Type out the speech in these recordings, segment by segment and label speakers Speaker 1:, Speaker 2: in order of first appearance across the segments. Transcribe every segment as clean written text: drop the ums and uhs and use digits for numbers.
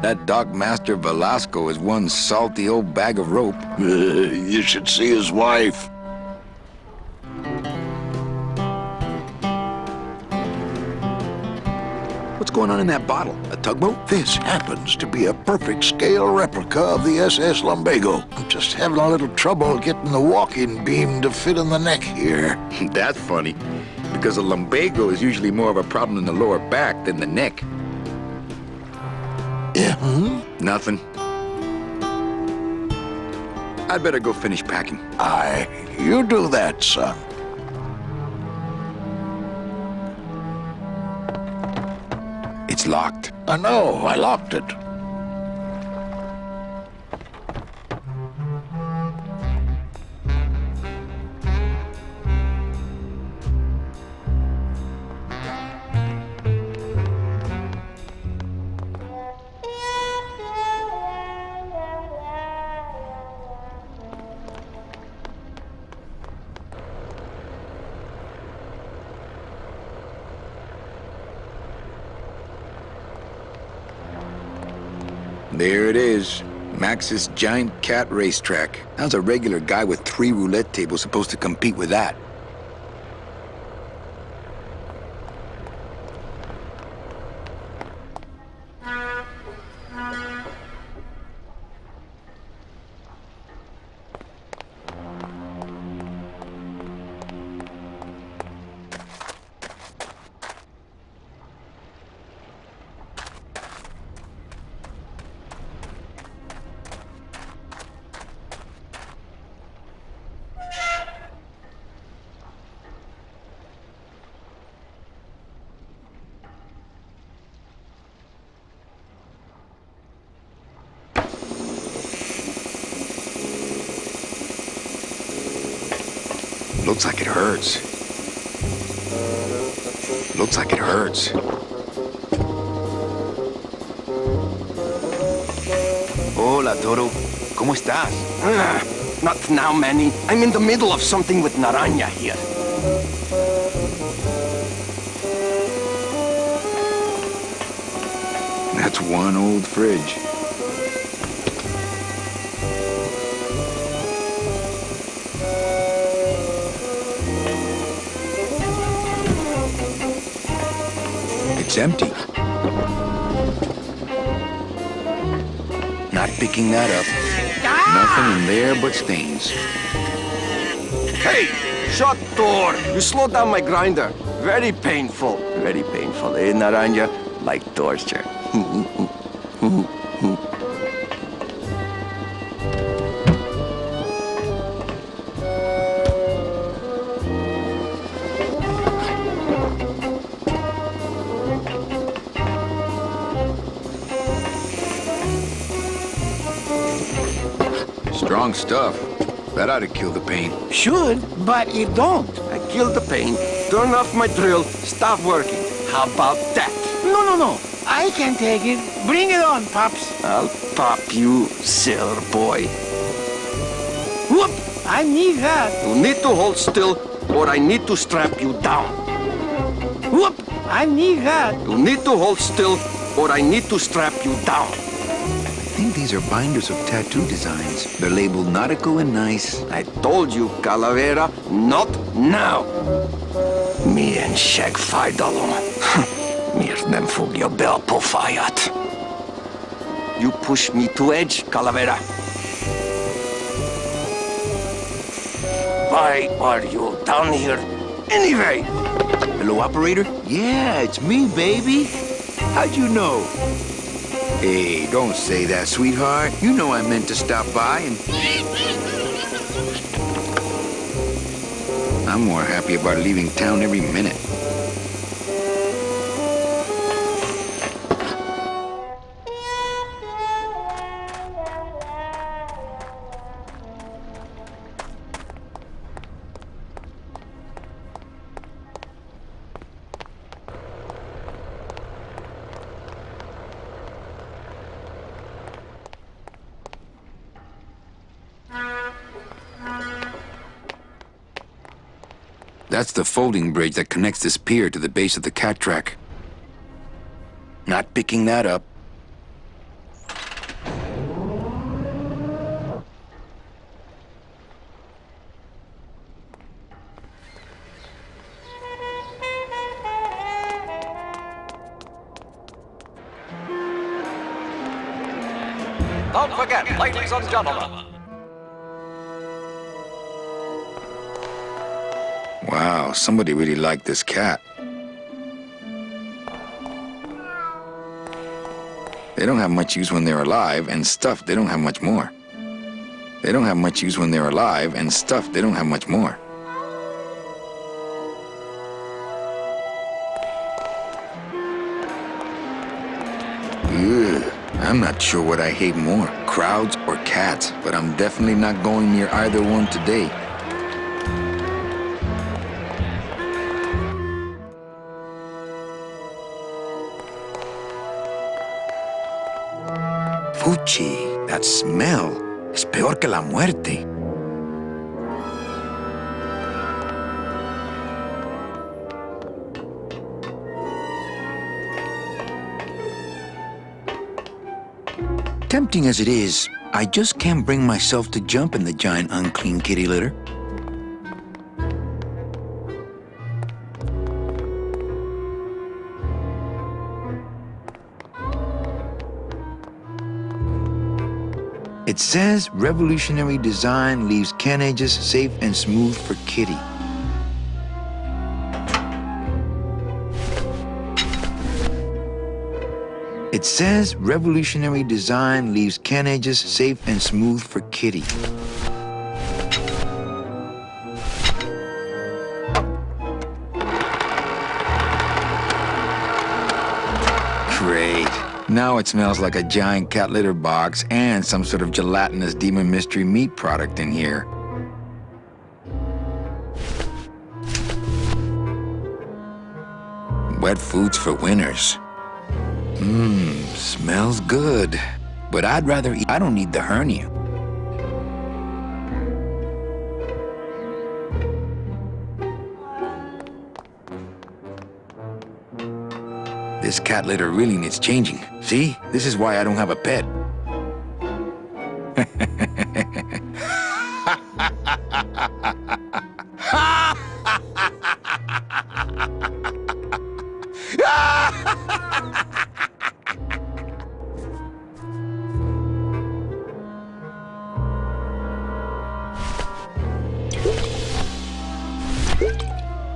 Speaker 1: That dock master Velasco is one salty old bag of rope.
Speaker 2: You should see his wife.
Speaker 1: What's going on in that bottle? A tugboat?
Speaker 2: This happens to be a perfect scale replica of the SS Lumbago. I'm just having a little trouble getting the walking beam to fit in the neck here.
Speaker 1: That's funny, because a lumbago is usually more of a problem in the lower back than the neck.
Speaker 2: Yeah,
Speaker 1: Nothing. I'd better go finish packing.
Speaker 2: Aye, you do that, son.
Speaker 1: It's locked.
Speaker 2: I know, I locked it.
Speaker 1: There it is. Max's giant cat racetrack. How's a regular guy with 3 roulette tables supposed to compete with that? Looks like it hurts. Looks like it hurts. Hola, Toro. ¿Cómo estás?
Speaker 3: Not now, Manny. I'm in the middle of something with Naranja here.
Speaker 1: That's one old fridge. It's empty. Not picking that up. Nothing in there but stains.
Speaker 3: Hey! Shut door! You slowed down my grinder. Very painful. Very painful, eh, Naranja? Like torture.
Speaker 1: Strong stuff. That ought to kill the pain.
Speaker 4: Should, but it don't.
Speaker 3: I killed the pain, turned off my drill, stopped working. How about that?
Speaker 4: No. I can take it. Bring it on, Pops.
Speaker 3: I'll pop you, sailor boy.
Speaker 4: Whoop! I need that.
Speaker 3: You need to hold still, or I need to strap you down.
Speaker 4: Whoop! I need that.
Speaker 3: You need to hold still, or I need to strap you down.
Speaker 1: I think these are binders of tattoo designs. They're labeled nautical and nice.
Speaker 3: I told you, Calavera, not now. Me and Shag fight alone. Mir nem fogja be a pofáját. You push me to edge, Calavera. Why are you down here anyway?
Speaker 1: Hello, operator? Yeah, it's me, baby. How'd you know? Hey, don't say that, sweetheart. You know I meant to stop by and... I'm more happy about leaving town every minute. That's the folding bridge that connects this pier to the base of the cat track. Not picking that up.
Speaker 3: don't forget, ladies and gentlemen.
Speaker 1: Wow, somebody really liked this cat. They don't have much use when they're alive, and stuffed, they don't have much more. They don't have much use when they're alive, and stuffed, they don't have much more. Ugh, I'm not sure what I hate more, crowds or cats, but I'm definitely not going near either one today. Fuchi, that smell es peor que la muerte. Tempting as it is, I just can't bring myself to jump in the giant unclean kitty litter. It says revolutionary design leaves can edges safe and smooth for kitty. It says revolutionary design leaves can edges safe and smooth for kitty. Great. Now it smells like a giant cat litter box and some sort of gelatinous demon mystery meat product in here. Wet foods for winners. Smells good. But I'd rather eat. I don't need the hernia. This cat litter really needs changing. See? This is why I don't have a pet.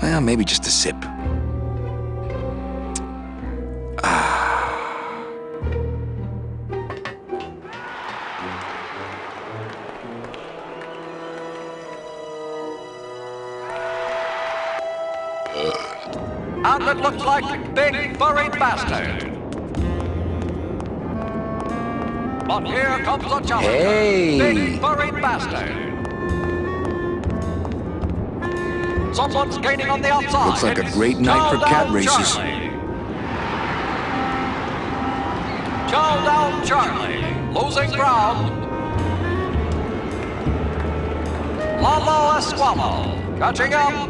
Speaker 1: Well, maybe just a sip.
Speaker 3: And it looks like Big Furry Bastard. But here comes a challenger.
Speaker 1: Hey!
Speaker 3: Big Furry Bastard. Someone's gaining on the outside.
Speaker 1: Looks like a great night for cat races.
Speaker 3: Chow down Charlie. Losing ground. Lalo Esqualo. Catching up.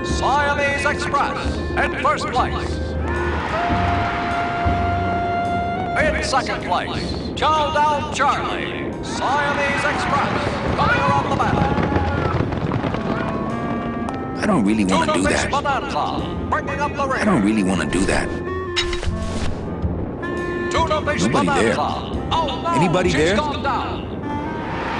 Speaker 3: Siamese Express in first place. In second place, Chow down Charlie. Siamese Express coming around the back.
Speaker 1: I don't really want to do that.
Speaker 3: Bonanza, bringing up the rear.
Speaker 1: I don't really want to do that.
Speaker 3: Nobody
Speaker 1: there.
Speaker 3: Oh, no,
Speaker 1: Anybody
Speaker 3: she's
Speaker 1: there?
Speaker 3: gone down.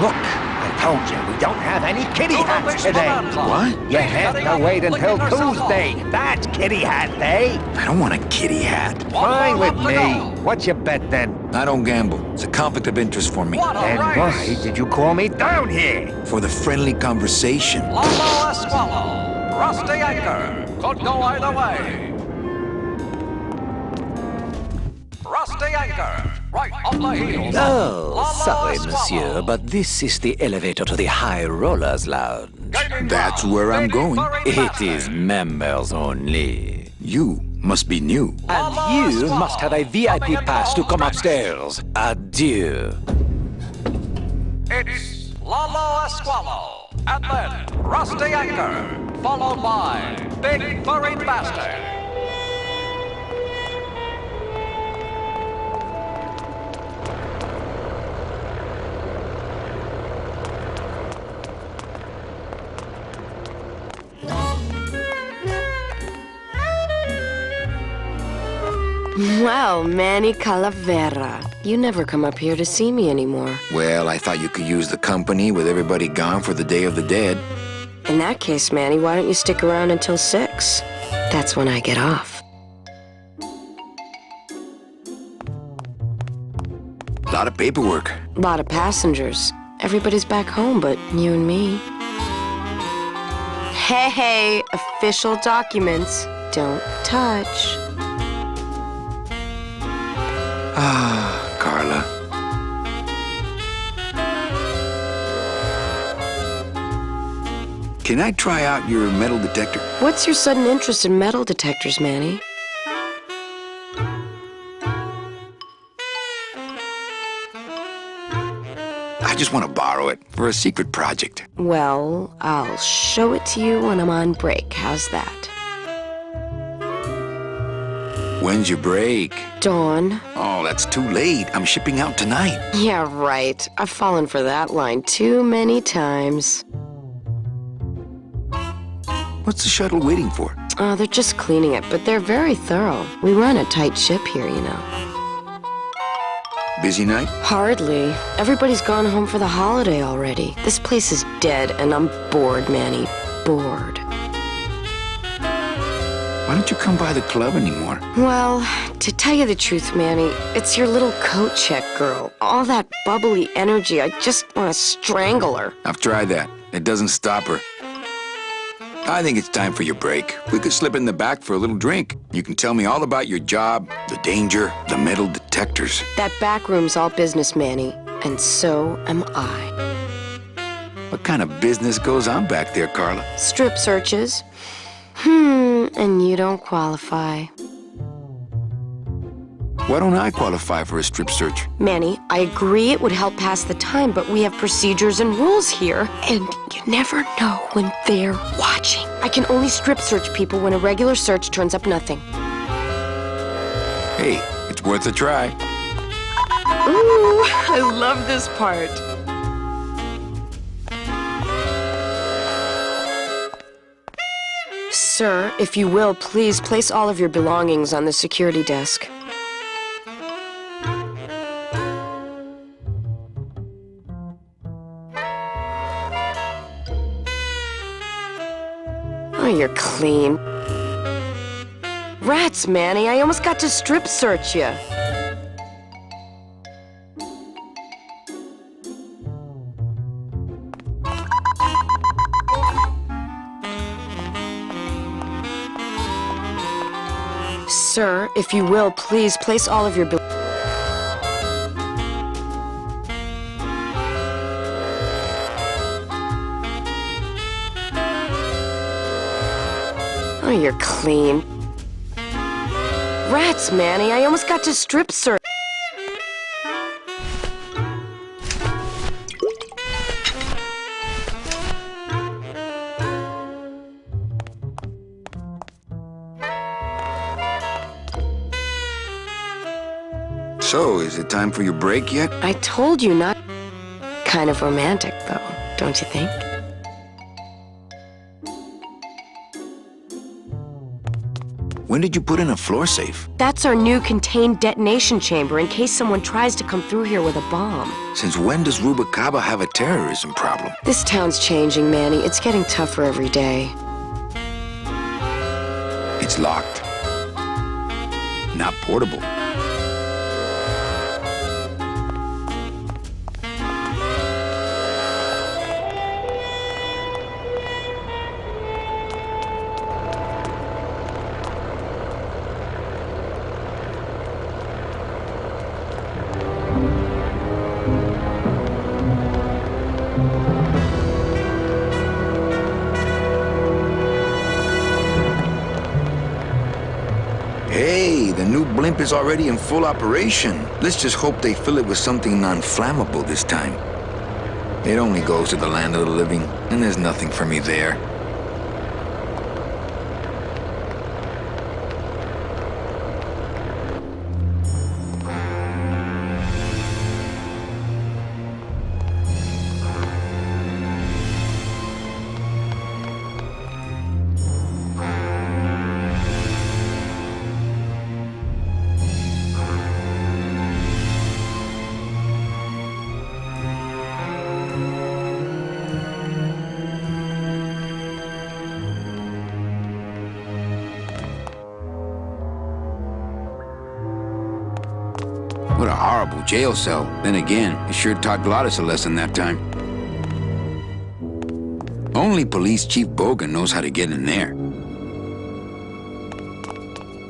Speaker 5: Look, I told you, we don't have any kitty hats today.
Speaker 1: What?
Speaker 5: You have to wait until Tuesday. That's kitty hat day.
Speaker 1: I don't want a kitty hat.
Speaker 5: Fine with me. What's your bet then?
Speaker 1: I don't gamble. It's a conflict of interest for me.
Speaker 3: What a
Speaker 5: Then
Speaker 3: race.
Speaker 5: why did you call me down here?
Speaker 1: For the friendly conversation.
Speaker 3: Lalo Esqualo, Rusty Anchor, could go either way. Rusty Anchor, right on the heels.
Speaker 6: Oh,
Speaker 3: Lalo
Speaker 6: sorry,
Speaker 3: Esqualo.
Speaker 6: monsieur, but this is the elevator to the High Rollers Lounge.
Speaker 3: Gaining
Speaker 1: That's
Speaker 3: ground.
Speaker 1: where I'm
Speaker 3: Big
Speaker 1: going.
Speaker 3: Furry
Speaker 6: It
Speaker 3: Bastard.
Speaker 6: is members only.
Speaker 1: You must be new.
Speaker 6: And you must have a VIP pass to come upstairs. Adieu.
Speaker 3: It's Lalo Esqualo, and then Rusty Anchor, followed by Big Furry Bastard.
Speaker 7: Well, Manny Calavera, you never come up here to see me anymore.
Speaker 1: Well, I thought you could use the company with everybody gone for the Day of the Dead.
Speaker 7: In that case, Manny, why don't you stick around until 6? That's when I get off.
Speaker 1: A lot of paperwork.
Speaker 7: A lot of passengers. Everybody's back home but you and me. Hey, official documents. Don't touch.
Speaker 1: Ah, Carla. Can I try out your metal detector?
Speaker 7: What's your sudden interest in metal detectors, Manny?
Speaker 1: I just want to borrow it for a secret project.
Speaker 7: Well, I'll show it to you when I'm on break. How's that?
Speaker 1: When's your break?
Speaker 7: Dawn.
Speaker 1: Oh, that's too late. I'm shipping out tonight.
Speaker 7: Yeah, right. I've fallen for that line too many times.
Speaker 1: What's the shuttle waiting for?
Speaker 7: They're just cleaning it, but they're very thorough. We run a tight ship here, you know.
Speaker 1: Busy night?
Speaker 7: Hardly. Everybody's gone home for the holiday already. This place is dead, and I'm bored, Manny. Bored.
Speaker 1: Why don't you come by the club anymore?
Speaker 7: Well, to tell you the truth, Manny, it's your little coat check girl. All that bubbly energy, I just want to strangle her.
Speaker 1: I've tried that. It doesn't stop her. I think it's time for your break. We could slip in the back for a little drink. You can tell me all about your job, the danger, the metal detectors.
Speaker 7: That back room's all business, Manny, and so am I.
Speaker 1: What kind of business goes on back there, Carla?
Speaker 7: Strip searches. And you don't qualify.
Speaker 1: Why don't I qualify for a strip search?
Speaker 7: Manny, I agree it would help pass the time, but we have procedures and rules here, and you never know when they're watching. I can only strip search people when a regular search turns up nothing.
Speaker 1: Hey, it's worth a try.
Speaker 7: Ooh, I love this part. Sir, if you will, please place all of your belongings on the security desk. Oh, you're clean. Rats, Manny, I almost got to strip search you. Sir, if you will, please place all of your Oh, you're clean. Rats, Manny, I almost got to strip search.
Speaker 1: So, is it time for your break yet?
Speaker 7: I told you not. Kind of romantic, though, don't you think?
Speaker 1: When did you put in a floor safe?
Speaker 7: That's our new contained detonation chamber in case someone tries to come through here with a bomb.
Speaker 1: Since when does Rubacaba have a terrorism problem?
Speaker 7: This town's changing, Manny. It's getting tougher every day.
Speaker 1: It's locked. Not portable. Hey, the new blimp is already in full operation. Let's just hope they fill it with something non-flammable this time. It only goes to the land of the living, and there's nothing for me there. What a horrible jail cell. Then again, it sure taught Gladys a lesson that time. Only Police Chief Bogan knows how to get in there.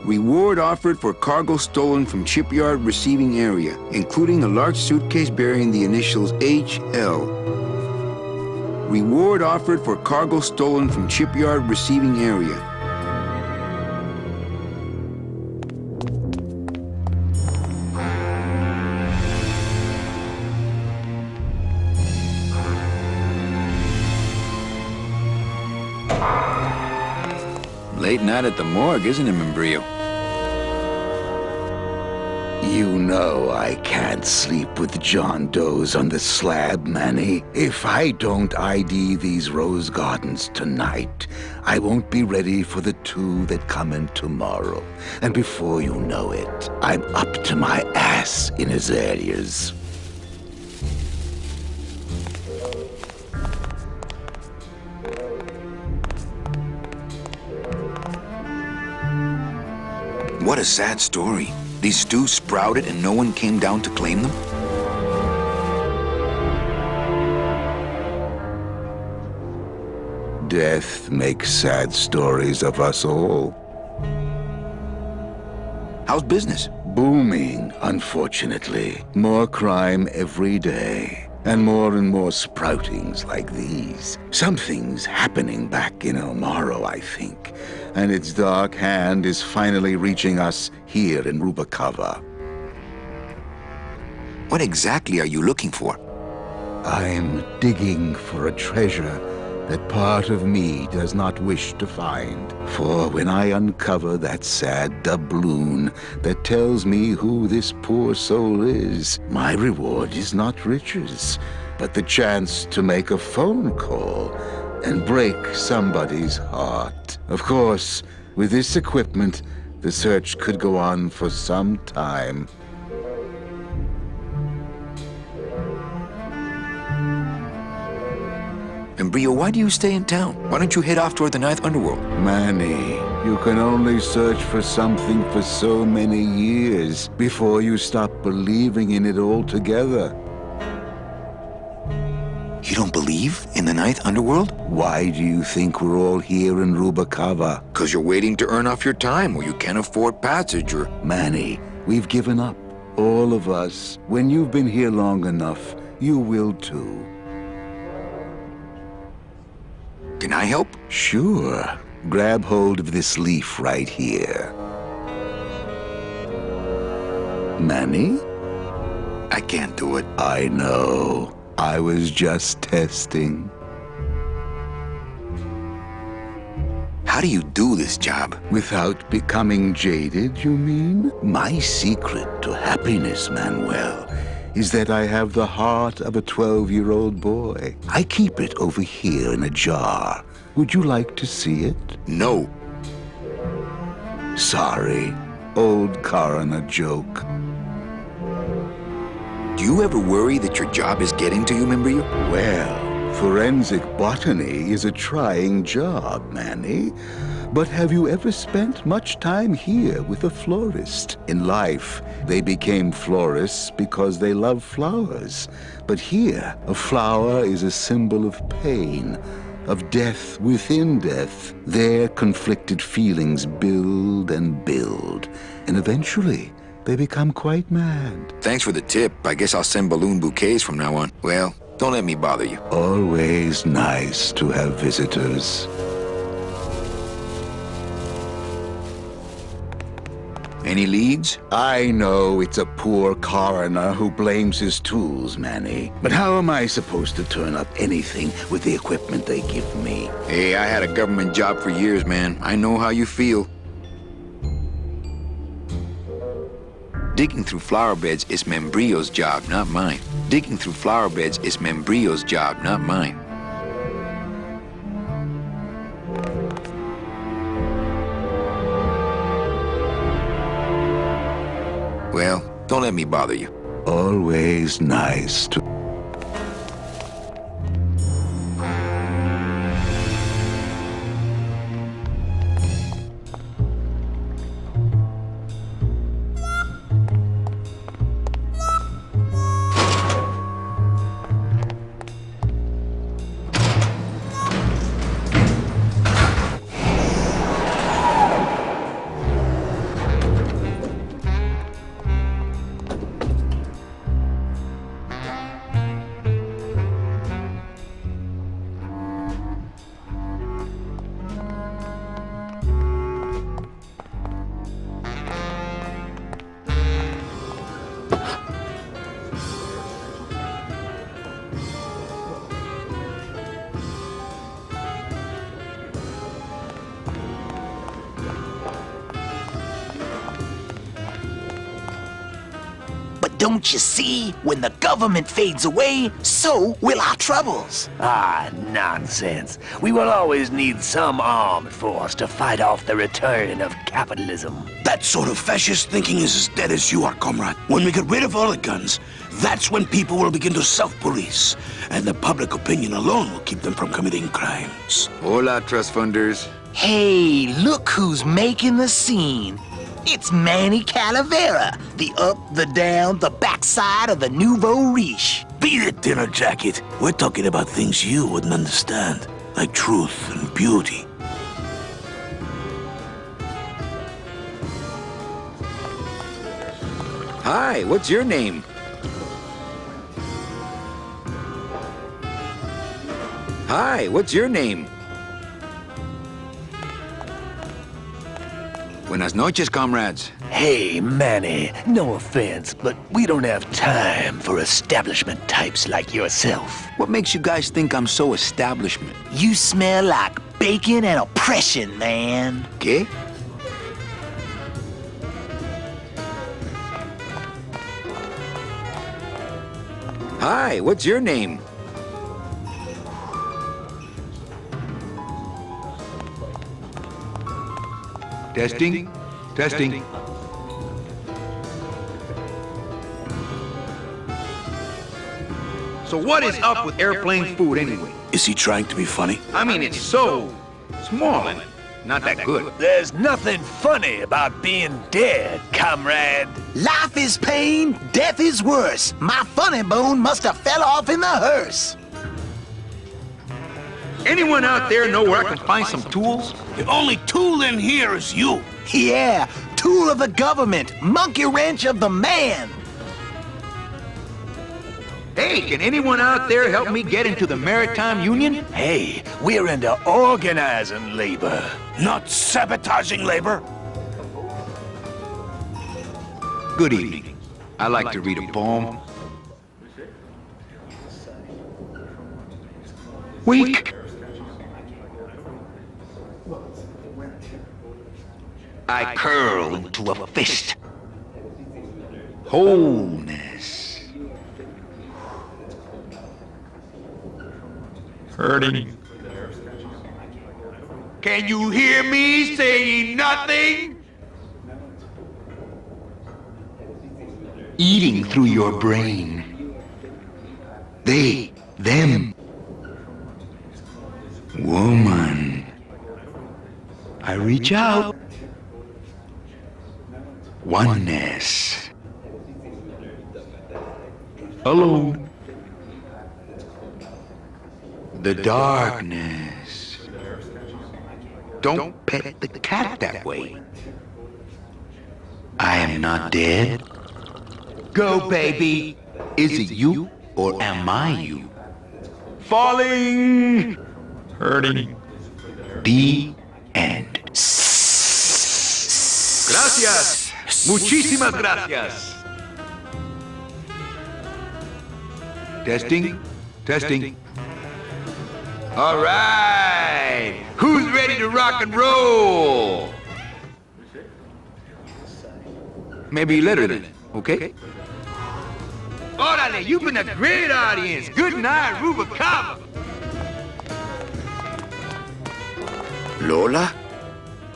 Speaker 1: Reward offered for cargo stolen from shipyard receiving area, including a large suitcase bearing the initials HL. Reward offered for cargo stolen from shipyard receiving area. Late night at the morgue, isn't it, Membrillo?
Speaker 2: You know I can't sleep with John Doe's on the slab, Manny. If I don't ID these rose gardens tonight, I won't be ready for the two that come in tomorrow. And before you know it, I'm up to my ass in azaleas.
Speaker 1: What a sad story. These stews sprouted and no one came down to claim them?
Speaker 2: Death makes sad stories of us all.
Speaker 1: How's business?
Speaker 2: Booming, unfortunately. More crime every day. And more sproutings like these. Something's happening back in El Morro, I think. And its dark hand is finally reaching us here in Rubacava.
Speaker 1: What exactly are you looking for?
Speaker 2: I'm digging for a treasure that part of me does not wish to find. For when I uncover that sad doubloon that tells me who this poor soul is, my reward is not riches, but the chance to make a phone call and break somebody's heart. Of course, with this equipment, the search could go on for some time.
Speaker 1: Membrillo, why do you stay in town? Why don't you head off toward the Ninth Underworld?
Speaker 2: Manny, you can only search for something for so many years before you stop believing in it altogether.
Speaker 1: You don't believe in the Ninth Underworld?
Speaker 2: Why do you think we're all here in Rubacava?
Speaker 1: Because you're waiting to earn off your time, or you can't afford passage, or...
Speaker 2: Manny, we've given up. All of us. When you've been here long enough, you will too.
Speaker 1: Can I help?
Speaker 2: Sure. Grab hold of this leaf right here. Manny?
Speaker 1: I can't do it.
Speaker 2: I know. I was just testing.
Speaker 1: How do you do this job?
Speaker 2: Without becoming jaded, you mean? My secret to happiness, Manuel, is that I have the heart of a 12-year-old boy. I keep it over here in a jar. Would you like to see it?
Speaker 1: No.
Speaker 2: Sorry. Old coroner joke.
Speaker 1: Do you ever worry that your job is getting to you, Membrillo?
Speaker 2: Well, forensic botany is a trying job, Manny. But have you ever spent much time here with a florist? In life, they became florists because they love flowers. But here, a flower is a symbol of pain, of death within death. Their conflicted feelings build and build, and eventually, they become quite mad.
Speaker 1: Thanks for the tip. I guess I'll send balloon bouquets from now on. Well, don't let me bother you.
Speaker 2: Always nice to have visitors.
Speaker 1: Any leads?
Speaker 2: I know it's a poor coroner who blames his tools, Manny. But how am I supposed to turn up anything with the equipment they give me?
Speaker 1: Hey, I had a government job for years, man. I know how you feel. Digging through flower beds is Membrillo's job, not mine. Digging through flower beds is Membrillo's job, not mine. Well, don't let me bother you.
Speaker 2: Always nice to...
Speaker 8: Don't you see? When the government fades away, so will our troubles.
Speaker 5: Ah, nonsense. We will always need some armed force to fight off the return of capitalism.
Speaker 9: That sort of fascist thinking is as dead as you are, comrade. When we get rid of all the guns, that's when people will begin to self-police. And the public opinion alone will keep them from committing crimes.
Speaker 1: Hola, trust funders.
Speaker 8: Hey, look who's making the scene. It's Manny Calavera, the up, the down, the backside of the nouveau riche.
Speaker 9: Beat it, dinner jacket. We're talking about things you wouldn't understand, like truth and beauty.
Speaker 1: Hi, what's your name? Hi, what's your name? Buenas noches, comrades.
Speaker 5: Hey, Manny, no offense, but we don't have time for establishment types like yourself.
Speaker 1: What makes you guys think I'm so establishment?
Speaker 8: You smell like bacon and oppression, man.
Speaker 1: ¿Qué? Hi, what's your name? Testing? Testing. So what is up with airplane food anyway?
Speaker 9: Is he trying to be funny?
Speaker 1: I mean, it's so small and not that good.
Speaker 5: There's nothing funny about being dead, comrade.
Speaker 8: Life is pain, death is worse. My funny bone must have fell off in the hearse.
Speaker 1: Anyone out there know where I can find some tools?
Speaker 9: The only tool in here is you.
Speaker 8: Yeah, tool of the government, monkey wrench of the man.
Speaker 1: Hey, can anyone out there help me get into the Maritime Union?
Speaker 5: Hey, we're into organizing labor.
Speaker 9: Not sabotaging labor.
Speaker 1: Good evening. I like to read a poem. Weak.
Speaker 8: I curl into a fist.
Speaker 1: Wholeness.
Speaker 10: Hurting.
Speaker 1: Can you hear me saying nothing? Eating through your brain. They, them. Woman. I reach out. Oneness. Alone. The darkness. Don't pet the cat that way. I am not dead. Go, baby. Is it you or am I you? Falling.
Speaker 10: Hurting.
Speaker 1: The end. Gracias. Muchísimas gracias. Testing. Testing. All right. Who's ready to rock and roll? Maybe later then, okay? Orale, you've been a great audience. Good night, Rubicaba. Lola?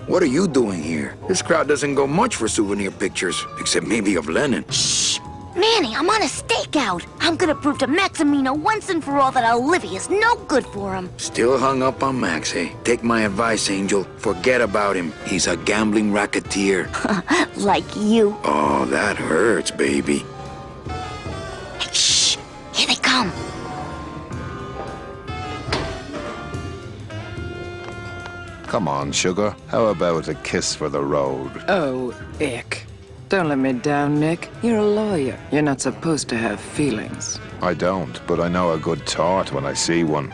Speaker 1: What are you doing here? This crowd doesn't go much for souvenir pictures, except maybe of Lenin.
Speaker 11: Shh! Manny, I'm on a stakeout. I'm gonna prove to Maximino once and for all that Olivia's no good for him.
Speaker 1: Still hung up on Max, eh? Take my advice, Angel. Forget about him. He's a gambling racketeer.
Speaker 11: Like you.
Speaker 1: Oh, that hurts, baby.
Speaker 11: Hey, shh! Here they come.
Speaker 12: Come on, sugar. How about a kiss for the road?
Speaker 13: Oh, ick. Don't let me down, Nick. You're a lawyer. You're not supposed to have feelings.
Speaker 12: I don't, but I know a good tart when I see one.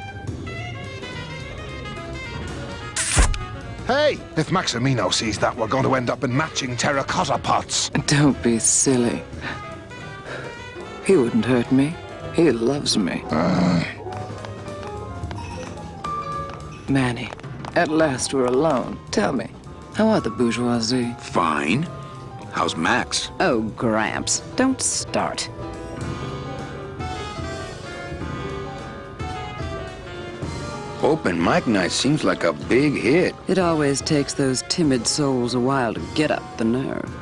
Speaker 12: Hey! If Maximino sees that, we're going to end up in matching terracotta pots.
Speaker 13: Don't be silly. He wouldn't hurt me. He loves me. Manny, at last we're alone. Tell me, how are the bourgeoisie?
Speaker 1: Fine. How's Max?
Speaker 13: Oh, Gramps, don't start.
Speaker 1: Open mic night seems like a big hit.
Speaker 13: It always takes those timid souls a while to get up the nerve.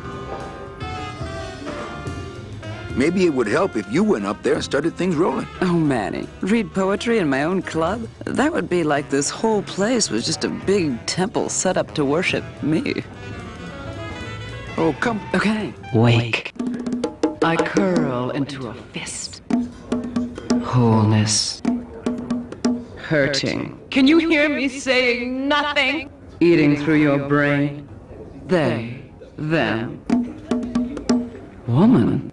Speaker 1: Maybe it would help if you went up there and started things rolling.
Speaker 13: Oh, Manny, read poetry in my own club? That would be like this whole place was just a big temple set up to worship me.
Speaker 1: Oh, come.
Speaker 13: Okay. Wake. I curl into a fist. Wholeness. Hurting.
Speaker 14: Can you hear me saying nothing?
Speaker 13: Eating through your brain. They. Them. Woman.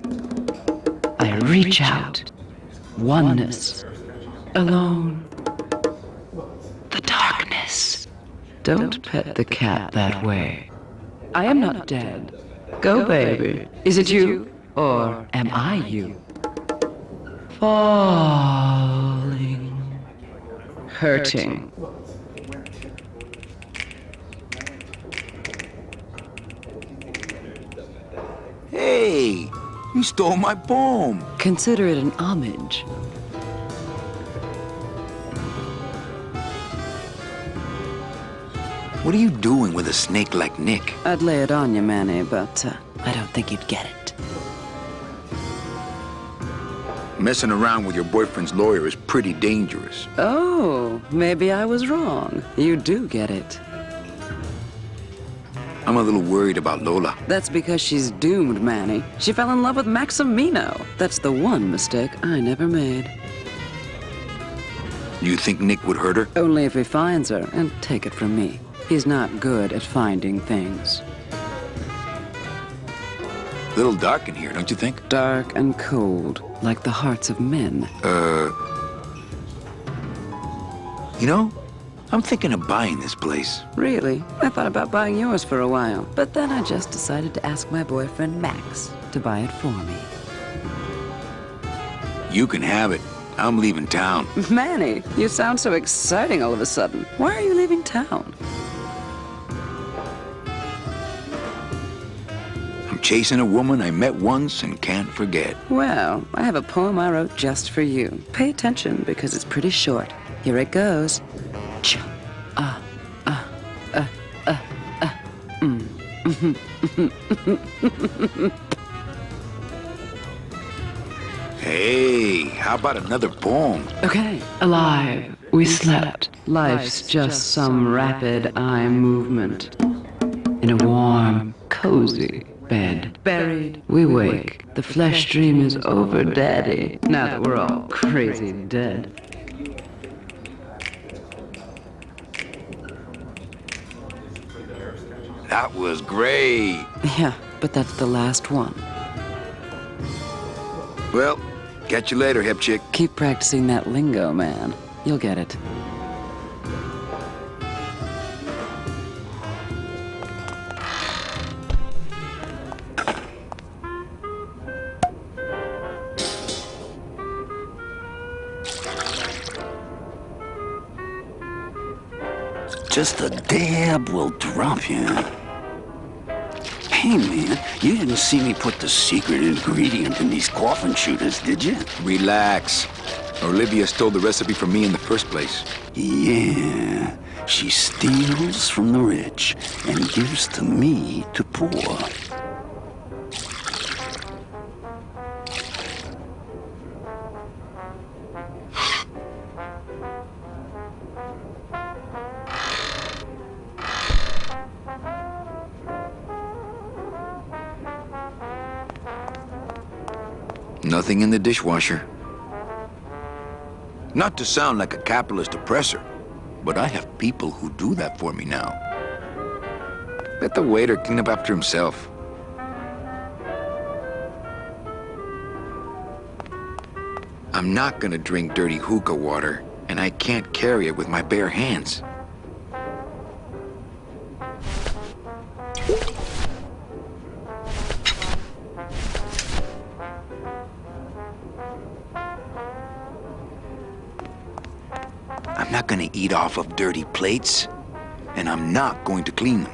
Speaker 13: I reach out. Oneness. Alone. The darkness. Don't pet the cat that way. I am not dead. Go, baby. Is it you? Or am I you? Falling. Hurting.
Speaker 1: Hey, you stole my poem.
Speaker 13: Consider it an homage.
Speaker 1: What are you doing with a snake like Nick?
Speaker 13: I'd lay it on you, Manny, but I don't think you'd get it.
Speaker 1: Messing around with your boyfriend's lawyer is pretty dangerous.
Speaker 13: Oh, maybe I was wrong. You do get it.
Speaker 1: I'm a little worried about Lola.
Speaker 13: That's because she's doomed, Manny. She fell in love with Maximino. That's the one mistake I never made.
Speaker 1: You think Nick would hurt her?
Speaker 13: Only if he finds her, and take it from me. He's not good at finding things.
Speaker 1: A little dark in here, don't you think?
Speaker 13: Dark and cold, like the hearts of men.
Speaker 1: You know, I'm thinking of buying this place.
Speaker 13: Really? I thought about buying yours for a while, but then I just decided to ask my boyfriend Max to buy it for me.
Speaker 1: You can have it. I'm leaving town.
Speaker 13: Manny, you sound so exciting all of a sudden. Why are you leaving town?
Speaker 1: I'm chasing a woman I met once and can't forget.
Speaker 13: Well, I have a poem I wrote just for you. Pay attention because it's pretty short. Here it goes.
Speaker 1: Hey, how about another poem?
Speaker 13: Okay. Alive, we slept. Life's just some rapid eye movement. In a warm, cozy bed. Buried, we wake. The flesh dream is over, Daddy. Now that we're all crazy dead.
Speaker 1: That was great.
Speaker 13: Yeah, but that's the last one.
Speaker 1: Well, catch you later, hip chick.
Speaker 13: Keep practicing that lingo, man. You'll get it.
Speaker 9: Just a dab will drop you. Hey, man, you didn't see me put the secret ingredient in these coffin shooters, did you?
Speaker 1: Relax. Olivia stole the recipe from me in the first place.
Speaker 9: Yeah, she steals from the rich and gives to me to poor.
Speaker 1: Nothing in the dishwasher. Not to sound like a capitalist oppressor, but I have people who do that for me now. Let the waiter clean up after himself. I'm not gonna drink dirty hookah water, and I can't carry it with my bare hands. I'm not gonna eat off of dirty plates, and I'm not going to clean them.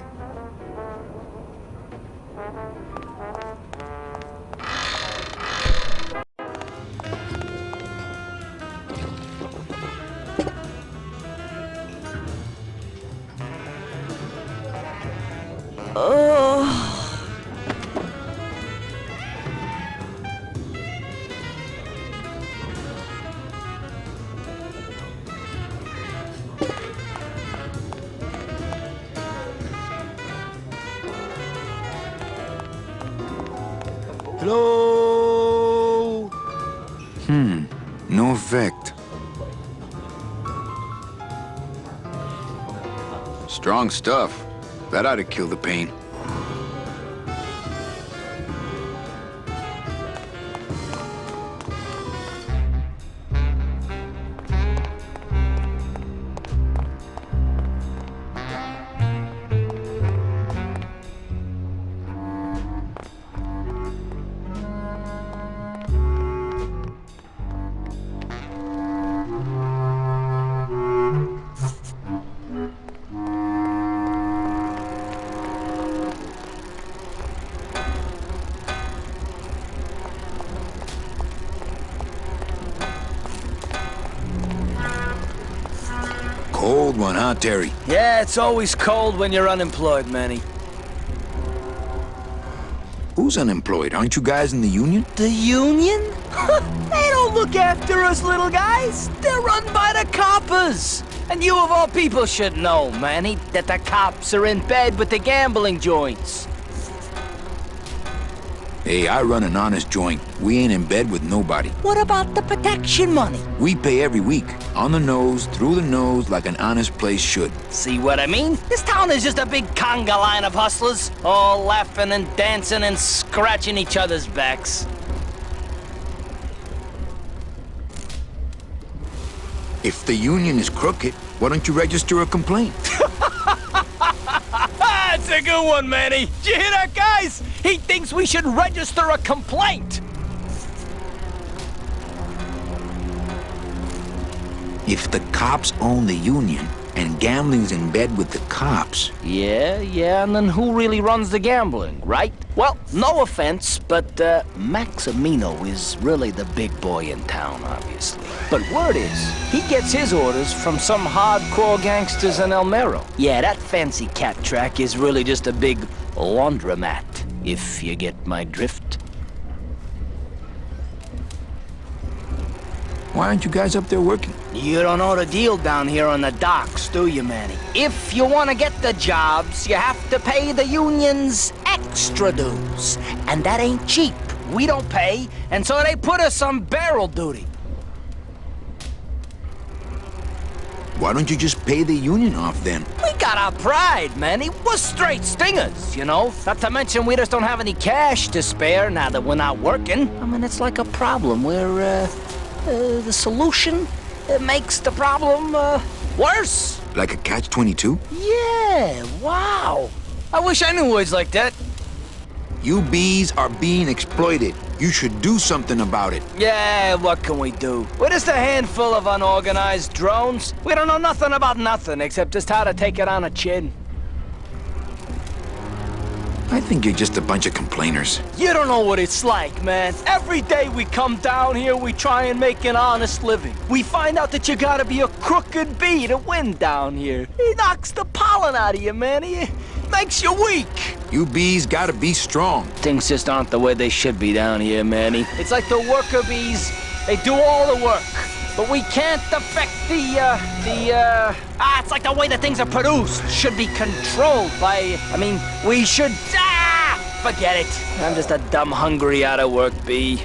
Speaker 8: Hello?
Speaker 1: No effect. Strong stuff. That ought to kill the pain. Cold one, huh, Terry?
Speaker 8: Yeah, it's always cold when you're unemployed, Manny.
Speaker 1: Who's unemployed? Aren't you guys in the union?
Speaker 8: The union? They don't look after us little guys. They're run by the coppers. And you of all people should know, Manny, that the cops are in bed with the gambling joints.
Speaker 1: Hey, I run an honest joint. We ain't in bed with nobody.
Speaker 8: What about the protection money?
Speaker 1: We pay every week. On the nose, through the nose, like an honest place should.
Speaker 8: See what I mean? This town is just a big conga line of hustlers, all laughing and dancing and scratching each other's backs.
Speaker 1: If the union is crooked, why don't you register a complaint?
Speaker 8: That's a good one, Manny. Did you hear that, guys? He thinks we should register a complaint.
Speaker 1: If the cops own the union and gambling's in bed with the cops...
Speaker 8: Yeah, and then who really runs the gambling, right? Well, no offense, but Maximino is really the big boy in town, obviously. But word is, he gets his orders from some hardcore gangsters in El Mero. Yeah, that fancy cat track is really just a big laundromat, if you get my drift.
Speaker 1: Why aren't you guys up there working?
Speaker 8: You don't know the deal down here on the docks, do you, Manny? If you want to get the jobs, you have to pay the unions extra dues. And that ain't cheap. We don't pay, and so they put us on barrel duty.
Speaker 1: Why don't you just pay the union off then?
Speaker 8: We got our pride, Manny. We're straight stingers, you know? Not to mention we just don't have any cash to spare now that we're not working. I mean, it's like a problem where, the solution makes the problem, worse.
Speaker 1: Like a catch-22?
Speaker 8: Yeah, wow. I wish I knew words like that.
Speaker 1: You bees are being exploited. You should do something about it.
Speaker 8: Yeah, what can we do? We're just a handful of unorganized drones. We don't know nothing about nothing except just how to take it on a chin.
Speaker 1: I think you're just a bunch of complainers.
Speaker 8: You don't know what it's like, man. Every day we come down here, we try and make an honest living. We find out that you gotta be a crooked bee to win down here. He knocks the pollen out of you, man. He makes you weak.
Speaker 1: You bees gotta be strong.
Speaker 8: Things just aren't the way they should be down here, Manny. It's like the worker bees. They do all the work. But we can't affect it's like the way that things are produced should be controlled by, we should, forget it. I'm just a dumb, hungry, out-of-work bee.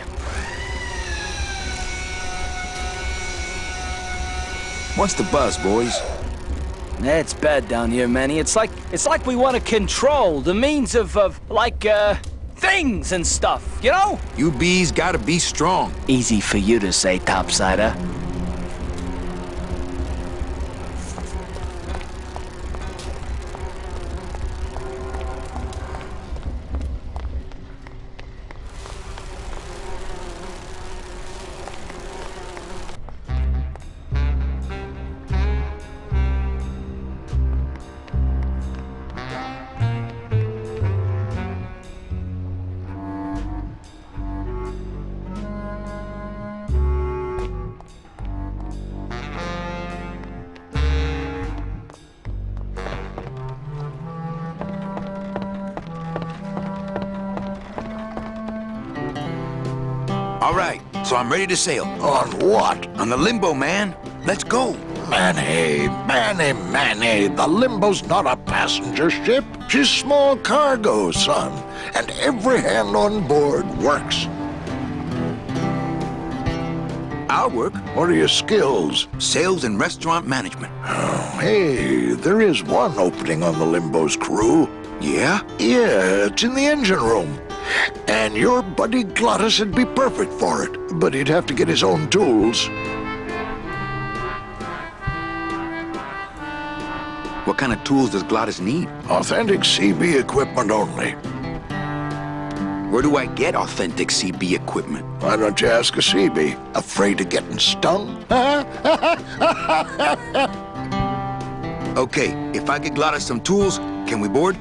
Speaker 1: What's the buzz, boys?
Speaker 8: It's bad down here, Manny. It's like we want to control the means of things and stuff, you know?
Speaker 1: You bees gotta be strong.
Speaker 8: Easy for you to say, topsider.
Speaker 1: All right, so I'm ready to sail.
Speaker 15: On what?
Speaker 1: On the Limbo, man. Let's go.
Speaker 15: Manny, the Limbo's not a passenger ship. She's small cargo, son. And every hand on board works.
Speaker 1: I'll work.
Speaker 15: What are your skills?
Speaker 1: Sales and restaurant management.
Speaker 15: Oh, hey, there is one opening on the Limbo's crew.
Speaker 1: Yeah?
Speaker 15: Yeah, it's in the engine room. And your buddy Glottis would be perfect for it, but he'd have to get his own tools.
Speaker 1: What kind of tools does Glottis need?
Speaker 15: Authentic CB equipment only.
Speaker 1: Where do I get authentic CB equipment?
Speaker 15: Why don't you ask a CB? Afraid of getting stung?
Speaker 1: Okay, if I get Glottis some tools, can we board?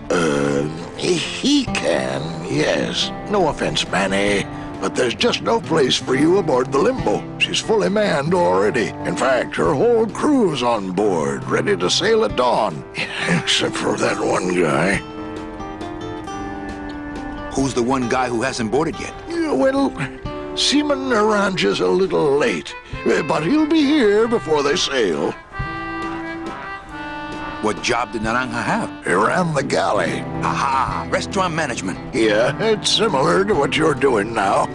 Speaker 15: He can, yes. No offense, Manny, but there's just no place for you aboard the Limbo. She's fully manned already. In fact, her whole crew's on board, ready to sail at dawn. Except for that one guy.
Speaker 1: Who's the one guy who hasn't boarded yet?
Speaker 15: Well, Seaman Naranja's a little late, but he'll be here before they sail.
Speaker 1: What job did Naranja have?
Speaker 15: He ran the galley.
Speaker 1: Aha! Restaurant management.
Speaker 15: Yeah, it's similar to what you're doing now.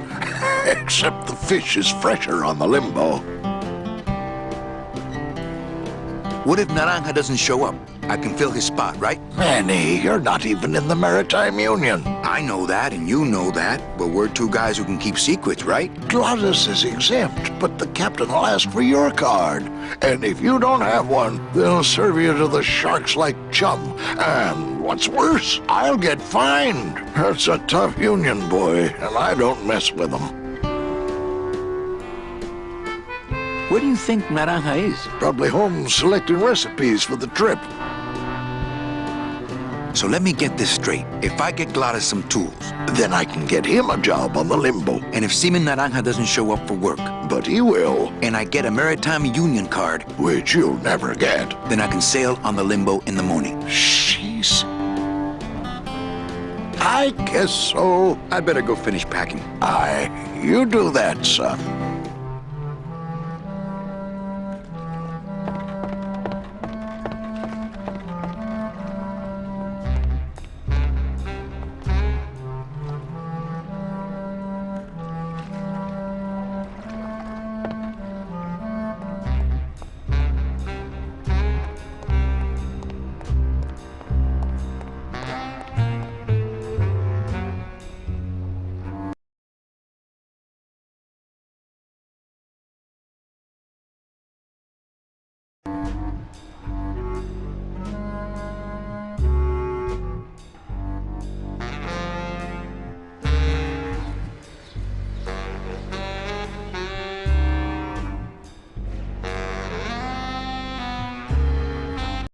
Speaker 15: Except the fish is fresher on the Limbo.
Speaker 1: What if Naranja doesn't show up? I can fill his spot, right?
Speaker 15: Manny, you're not even in the Maritime Union.
Speaker 1: I know that, and you know that, but we're two guys who can keep secrets, right?
Speaker 15: Glottis is exempt, but the captain will ask for your card. And if you don't have one, they'll serve you to the sharks like chum. And what's worse, I'll get fined. That's a tough union, boy, and I don't mess with them.
Speaker 1: Where do you think Naranja is?
Speaker 15: Probably home selecting recipes for the trip.
Speaker 1: So let me get this straight. If I get Glottis some tools,
Speaker 15: then I can get him a job on the Limbo.
Speaker 1: And if Seaman Naranja doesn't show up for work,
Speaker 15: but he will,
Speaker 1: and I get a Maritime Union card,
Speaker 15: which you'll never get,
Speaker 1: then I can sail on the Limbo in the morning.
Speaker 15: Jeez. I guess so.
Speaker 1: I'd better go finish packing.
Speaker 15: Aye, you do that, son.